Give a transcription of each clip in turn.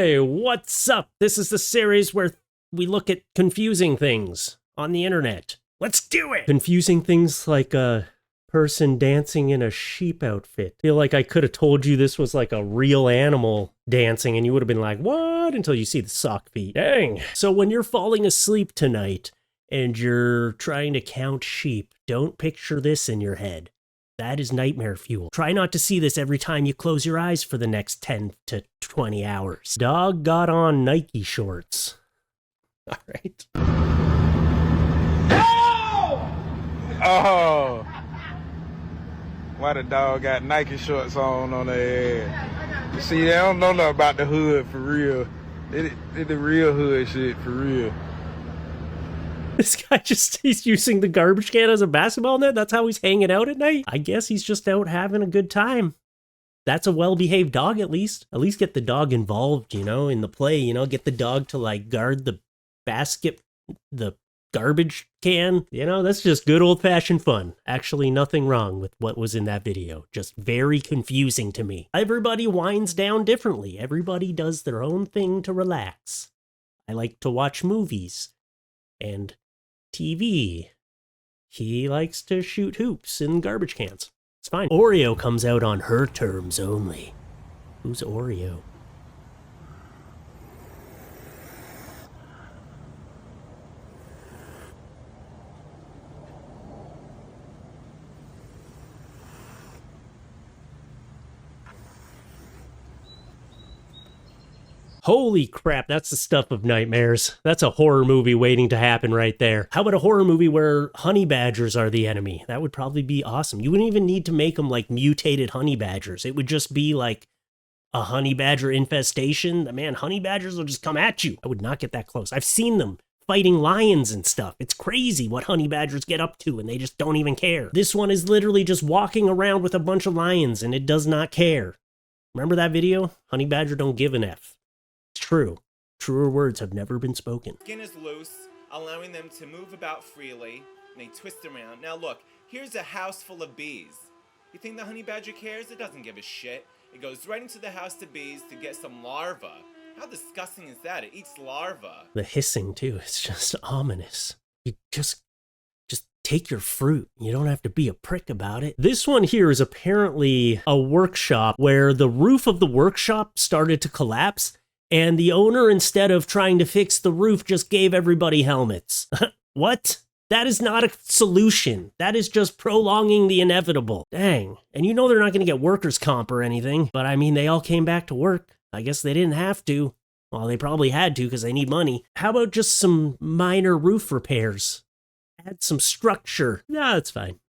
Hey, what's up? This is the series where we look at confusing things on the internet. Let's do it! Confusing things like a person dancing in a sheep outfit. I feel like I could have told you this was like a real animal dancing and you would have been like, what? Until you see the sock feet. Dang. So when you're falling asleep tonight and you're trying to count sheep, don't picture this in your head. That is nightmare fuel. Try not to see this every time you close your eyes for the next 10 to 20 hours. Dog got on Nike shorts. All right. Oh! Why the dog got Nike shorts on their head? You see, they don't know nothing about the hood for real. They the real hood shit for real. This guy he's using the garbage can as a basketball net? That's how he's hanging out at night? I guess he's just out having a good time. That's a well-behaved dog, at least. At least get the dog involved, in the play, get the dog to, guard the basket, the garbage can. That's just good old-fashioned fun. Actually, nothing wrong with what was in that video. Just very confusing to me. Everybody winds down differently. Everybody does their own thing to relax. I like to watch movies and TV. He likes to shoot hoops in garbage cans. It's fine. Oreo comes out on her terms only. Who's Oreo? Holy crap, that's the stuff of nightmares. That's a horror movie waiting to happen right there. How about a horror movie where honey badgers are the enemy? That would probably be awesome. You wouldn't even need to make them like mutated honey badgers. It would just be like a honey badger infestation. Man, honey badgers will just come at you. I would not get that close. I've seen them fighting lions and stuff. It's crazy what honey badgers get up to and they just don't even care. This one is literally just walking around with a bunch of lions and it does not care. Remember that video? Honey badger don't give an F. It's true. Truer words have never been spoken. Skin is loose, allowing them to move about freely, and they twist around. Now look, here's a house full of bees. You think the honey badger cares? It doesn't give a shit. It goes right into the house of bees to get some larvae. How disgusting is that? It eats larvae. The hissing, too. It's just ominous. You just take your fruit. You don't have to be a prick about it. This one here is apparently a workshop where the roof of the workshop started to collapse. And the owner, instead of trying to fix the roof, just gave everybody helmets. What? That is not a solution. That is just prolonging the inevitable. Dang. And they're not going to get workers' comp or anything. But I mean, they all came back to work. I guess they didn't have to. Well, they probably had to because they need money. How about just some minor roof repairs? Add some structure. Nah, it's fine.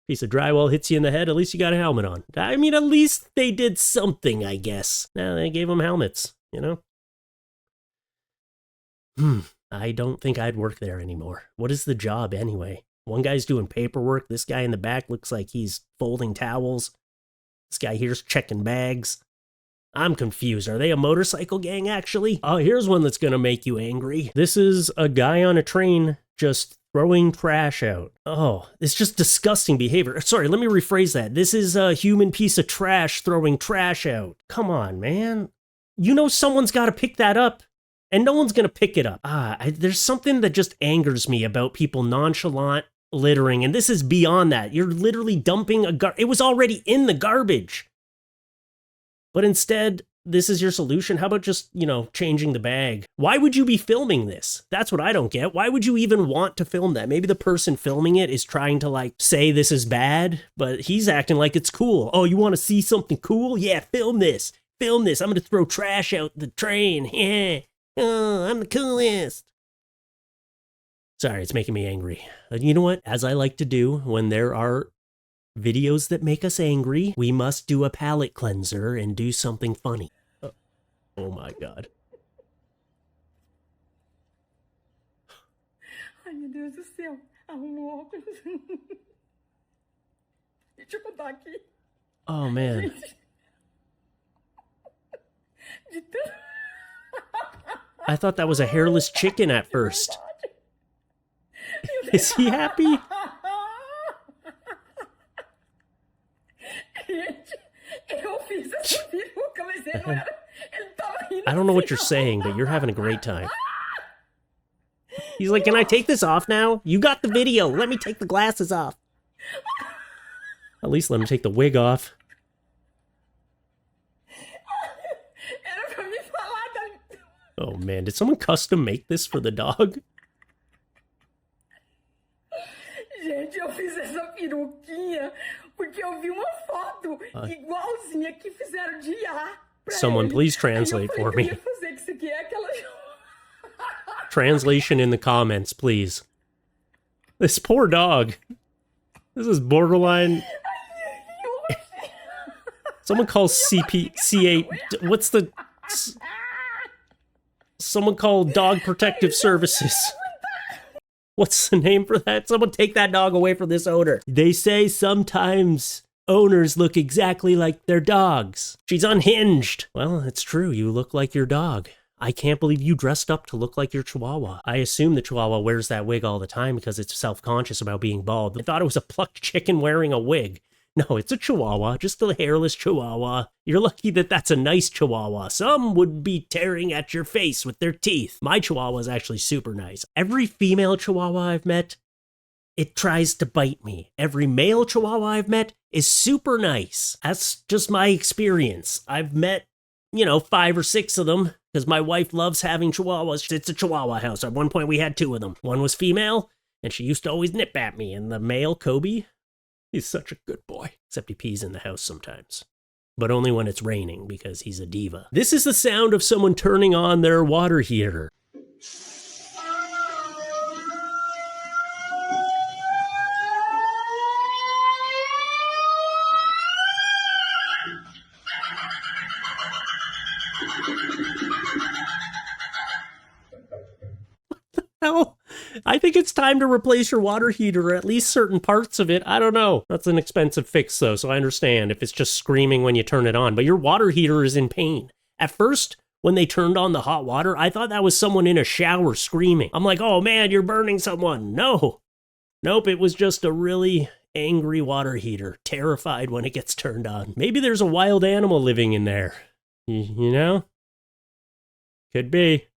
Piece of drywall hits you in the head, at least you got a helmet on. I mean, at least they did something, I guess. Now they gave them helmets. I don't think I'd work there anymore. What is the job anyway? One guy's doing paperwork. This guy in the back looks like he's folding towels. This guy here's checking bags. I'm confused. Are they a motorcycle gang, actually? Oh, here's one that's gonna make you angry. This is a guy on a train just throwing trash out. Oh, it's just disgusting behavior. Sorry, let me rephrase that. This is a human piece of trash throwing trash out. Come on, man. Someone's got to pick that up, and no one's going to pick it up. There's something that just angers me about people nonchalant littering, and this is beyond that. You're literally dumping it was already in the garbage. But instead, this is your solution. How about just, changing the bag? Why would you be filming this? That's what I don't get. Why would you even want to film that? Maybe the person filming it is trying to, say this is bad, but he's acting like it's cool. Oh, you want to see something cool? Yeah, film this. Film this. I'm going to throw trash out the train. Yeah. Oh, I'm the coolest. Sorry, it's making me angry. You know what? As I like to do when there are videos that make us angry, we must do a palate cleanser and do something funny. Oh my God. Ai, meu Deus do céu. Arruma o óculos. Deixa eu contar aqui. Oh, man. I thought that was a hairless chicken at first. Is he happy? Gente, eu fiz essa peruca, mas ele não era. Ele tava rindo I don't know what you're saying, but you're having a great time. He's like, can I take this off now? You got the video. Let me take the glasses off. At least let him take the wig off. Era pra me falar da... Oh man, did someone custom make this for the dog? Gente, eu fiz essa peruquinha porque eu vi uma foto igualzinha que fizeram de IA pra Someone ele. please Aí eu translate falei for que eu me. ia fazer, que isso aqui é aquela... Translation in the comments, please. This poor dog. This is borderline. Someone call C8. What's the... Someone call Dog Protective Services. What's the name for that? Someone take that dog away from this owner. They say sometimes owners look exactly like their dogs. She's unhinged. Well, it's true. You look like your dog. I can't believe you dressed up to look like your Chihuahua. I assume the Chihuahua wears that wig all the time because it's self-conscious about being bald. I thought it was a plucked chicken wearing a wig. No, it's a Chihuahua, just a hairless Chihuahua. You're lucky that that's a nice Chihuahua. Some would be tearing at your face with their teeth. My Chihuahua is actually super nice. Every female Chihuahua I've met, it tries to bite me. Every male Chihuahua I've met is super nice. That's just my experience. I've met, 5 or 6 of them because my wife loves having Chihuahuas. It's a Chihuahua house. At one point we had 2 of them. One was female, and she used to always nip at me. And the male, Kobe, he's such a good boy. Except he pees in the house sometimes. But only when it's raining because he's a diva. This is the sound of someone turning on their water heater. Hell, I think it's time to replace your water heater, or at least certain parts of it. I don't know. That's an expensive fix, though, so I understand if it's just screaming when you turn it on. But your water heater is in pain. At first, when they turned on the hot water, I thought that was someone in a shower screaming. I'm like, oh man, you're burning someone. No. Nope, it was just a really angry water heater, terrified when it gets turned on. Maybe there's a wild animal living in there. You know? Could be.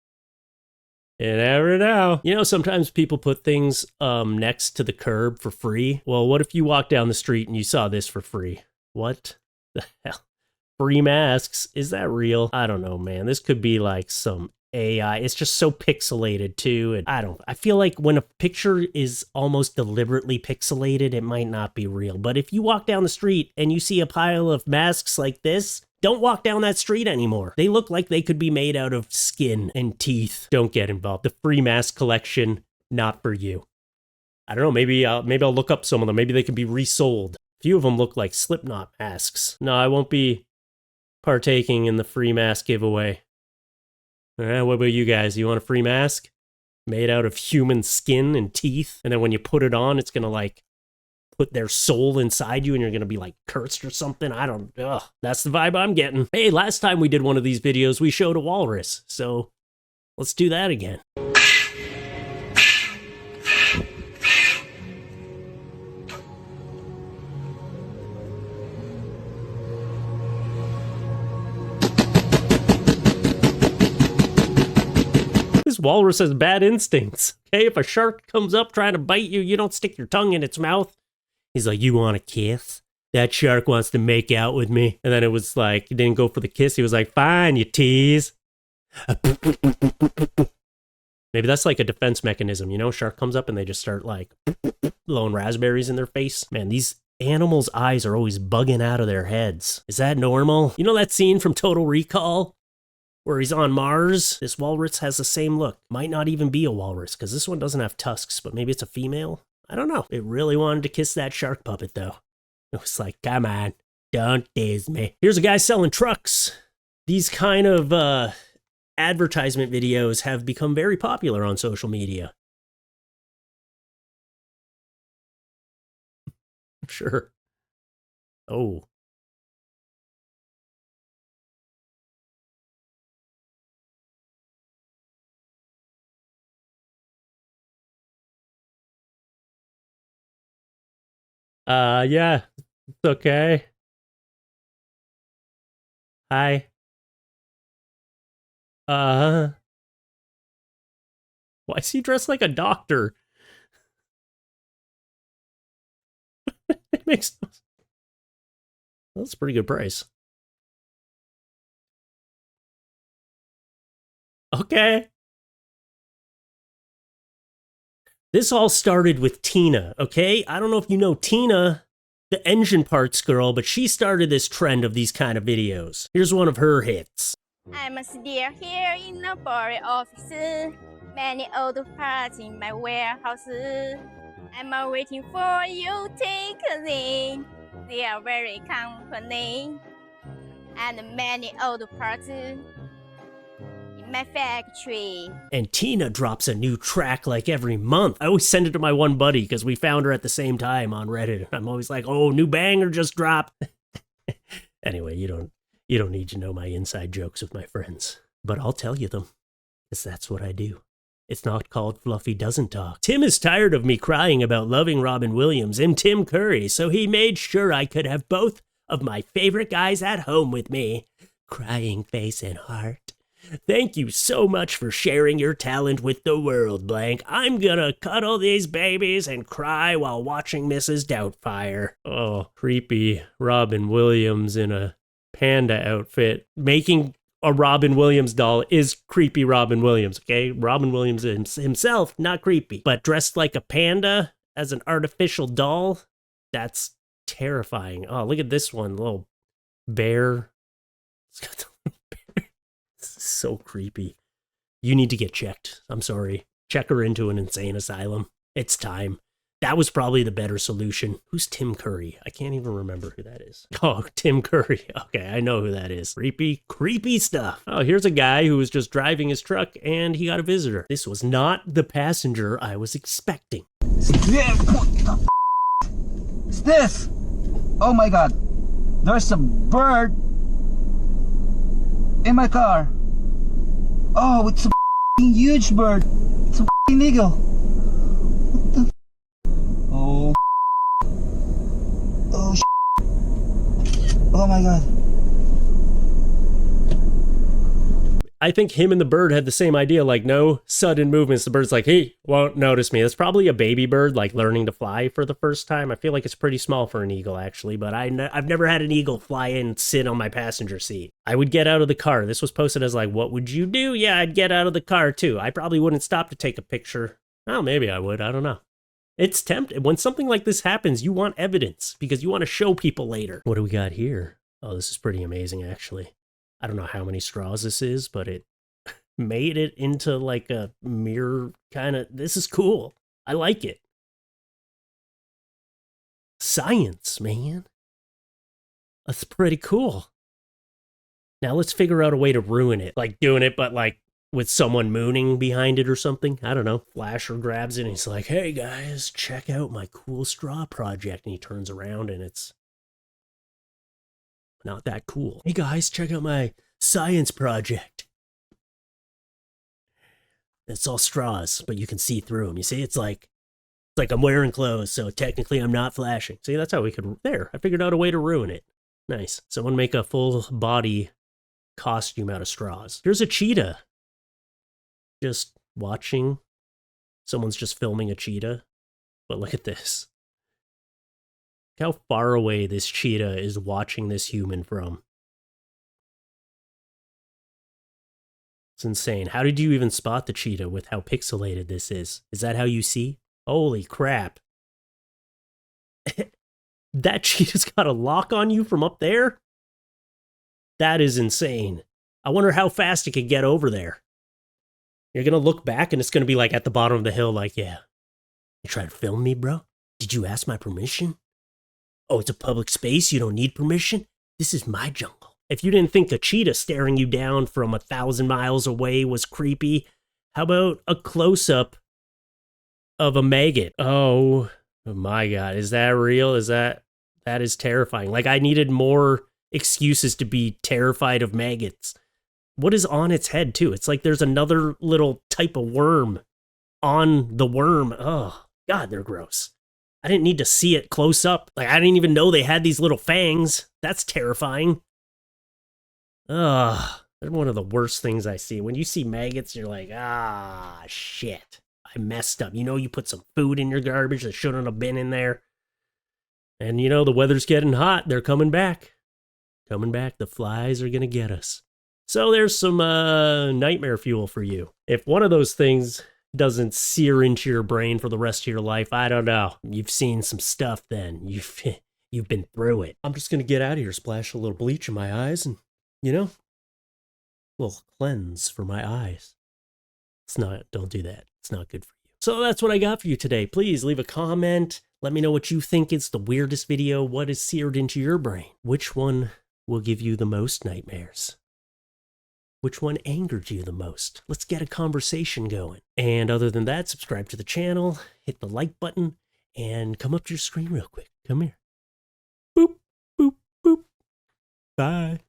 You never know. Sometimes people put things next to the curb for free. Well, what if you walk down the street and you saw this for free? What the hell? Free masks? Is that real? I don't know, man. This could be like some AI. It's just so pixelated too. And I feel like when a picture is almost deliberately pixelated, it might not be real. But if you walk down the street and you see a pile of masks like this, don't walk down that street anymore. They look like they could be made out of skin and teeth. Don't get involved. The free mask collection, not for you. I don't know, maybe I'll look up some of them. Maybe they can be resold. A few of them look like Slipknot masks. No, I won't be partaking in the free mask giveaway. All right, what about you guys? You want a free mask? Made out of human skin and teeth? And then when you put it on, it's gonna put their soul inside you and you're gonna be cursed or something. That's the vibe I'm getting. Hey, last time we did one of these videos, we showed a walrus. So let's do that again. This walrus has bad instincts. Okay, if a shark comes up trying to bite you, you don't stick your tongue in its mouth. He's like, you want a kiss? That shark wants to make out with me. And then it was he didn't go for the kiss. He was like, fine, you tease. Maybe that's like a defense mechanism, Shark comes up and they just start blowing raspberries in their face. Man, these animals' eyes are always bugging out of their heads. Is that normal? You know that scene from Total Recall where he's on Mars? This walrus has the same look. Might not even be a walrus because this one doesn't have tusks, but maybe it's a female. I don't know. It really wanted to kiss that shark puppet, though. It was like, come on, don't tease me. Here's a guy selling trucks. These kind of advertisement videos have become very popular on social media. Sure. Oh. Yeah, it's okay. Hi. Why is he dressed like a doctor? It makes no sense. That's a pretty good price. Okay. This all started with Tina, okay? I don't know if you know Tina, the engine parts girl, but she started this trend of these kind of videos. Here's one of her hits. I'm still here in the board office. Many old parts in my warehouse. I'm waiting for you take a lead. They are very company. And many old parts in my factory. And Tina drops a new track like every month. I always send it to my one buddy because we found her at the same time on Reddit. I'm always like, oh, new banger just dropped. Anyway, you don't need to know my inside jokes with my friends, but I'll tell you them, because that's what I do. It's not called Fluffy Doesn't Talk. Tim is tired of me crying about loving Robin Williams and Tim Curry, so he made sure I could have both of my favorite guys at home with me. Crying face and heart. Thank you so much for sharing your talent with the world, blank. I'm gonna cuddle these babies and cry while watching Mrs. Doubtfire. Oh, creepy Robin Williams in a panda outfit. Making a Robin Williams doll is creepy Robin Williams, okay? Robin Williams himself, not creepy. But dressed like a panda as an artificial doll, that's terrifying. Oh, look at this one, little bear. It's got the so creepy. You need to get checked. I'm sorry. Check her into an insane asylum. It's time. That was probably the better solution. Who's Tim Curry? I can't even remember who that is. Oh, Tim Curry. Okay, I know who that is. Creepy, creepy stuff. Oh, here's a guy who was just driving his truck and he got a visitor. This was not the passenger I was expecting. What the is this? Oh my god. There's a bird in my car. Oh, it's a huge bird. It's a eagle. What the? Oh. Oh. Oh my god. I think him and the bird had the same idea, like no sudden movements. The bird's like, he won't notice me. That's probably a baby bird, like learning to fly for the first time. I feel like it's pretty small for an eagle, actually, but I've never had an eagle fly in and sit on my passenger seat. I would get out of the car. This was posted as like, what would you do? Yeah, I'd get out of the car too. I probably wouldn't stop to take a picture. Well, maybe I would. I don't know. It's tempting. When something like this happens, you want evidence because you want to show people later. What do we got here? Oh, this is pretty amazing, actually. I don't know how many straws this is, but it made it into like a mirror kind of. This is cool. I like it. Science, man. That's pretty cool. Now let's figure out a way to ruin it. Like doing it, but like with someone mooning behind it or something. I don't know. Flasher grabs it and he's like, hey guys, check out my cool straw project. And he turns around and it's not that cool. Hey guys, check out my science project. It's all straws, but you can see through them. You see, it's like I'm wearing clothes, so technically I'm not flashing. See, that's how we could, there, I figured out a way to ruin it. Nice. Someone make a full body costume out of straws. Here's a cheetah. Just watching. Someone's just filming a cheetah. But look at this. Look how far away this cheetah is watching this human from. It's insane. How did you even spot the cheetah with how pixelated this is? Is that how you see? Holy crap. That cheetah's got a lock on you from up there? That is insane. I wonder how fast it could get over there. You're going to look back and it's going to be like at the bottom of the hill like, yeah. You trying to film me, bro? Did you ask my permission? Oh, it's a public space? You don't need permission? This is my jungle. If you didn't think a cheetah staring you down from 1,000 miles away was creepy, how about a close-up of a maggot? Oh my god, is that real? That is terrifying. Like, I needed more excuses to be terrified of maggots. What is on its head, too? It's like there's another little type of worm on the worm. Oh, god, they're gross. I didn't need to see it close up. Like, I didn't even know they had these little fangs. That's terrifying. Ugh. They're one of the worst things I see. When you see maggots, you're like, ah, shit. I messed up. You know, you put some food in your garbage that shouldn't have been in there. And you know, the weather's getting hot. They're coming back. Coming back. The flies are going to get us. So there's some nightmare fuel for you. If one of those things doesn't sear into your brain for the rest of your life, I don't know. You've seen some stuff then. You've been through it. I'm just going to get out of here, splash a little bleach in my eyes, and, you know, a little cleanse for my eyes. Don't do that. It's not good for you. So that's what I got for you today. Please leave a comment. Let me know what you think is the weirdest video. What is seared into your brain? Which one will give you the most nightmares? Which one angered you the most? Let's get a conversation going. And other than that, subscribe to the channel, hit the like button, and come up to your screen real quick. Come here. Boop, boop, boop. Bye.